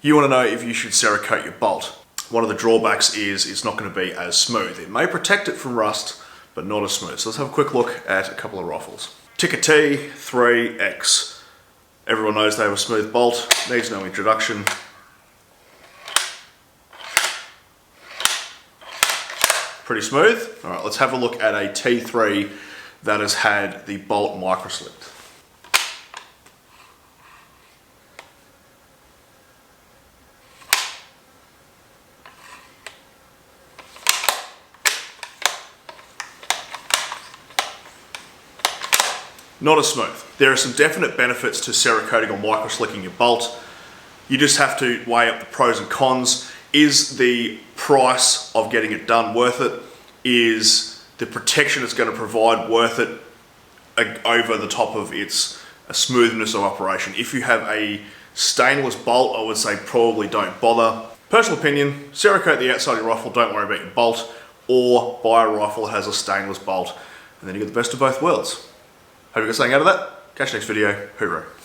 You want to know if you should Cerakote your bolt. One of the drawbacks is it's not going to be as smooth. It may protect it from rust, but not as smooth. So let's have a quick look at a couple of rifles. Ticker T 3X. Everyone knows they have a smooth bolt, needs no introduction. Pretty smooth. All right, let's have a look at a T3 that has had the bolt microslicked. Not as smooth. There are some definite benefits to Cerakoting or microslicking your bolt. You just have to weigh up the pros and cons. Is the price of getting it done worth it? Is the protection it's going to provide worth it over the top of its smoothness of operation? If you have a stainless bolt, I would say probably don't bother. Personal opinion, Cerakote the outside of your rifle, don't worry about your bolt, or buy a rifle that has a stainless bolt, and then you get the best of both worlds. Hope you got something out of that. Catch you next video. Hooroo.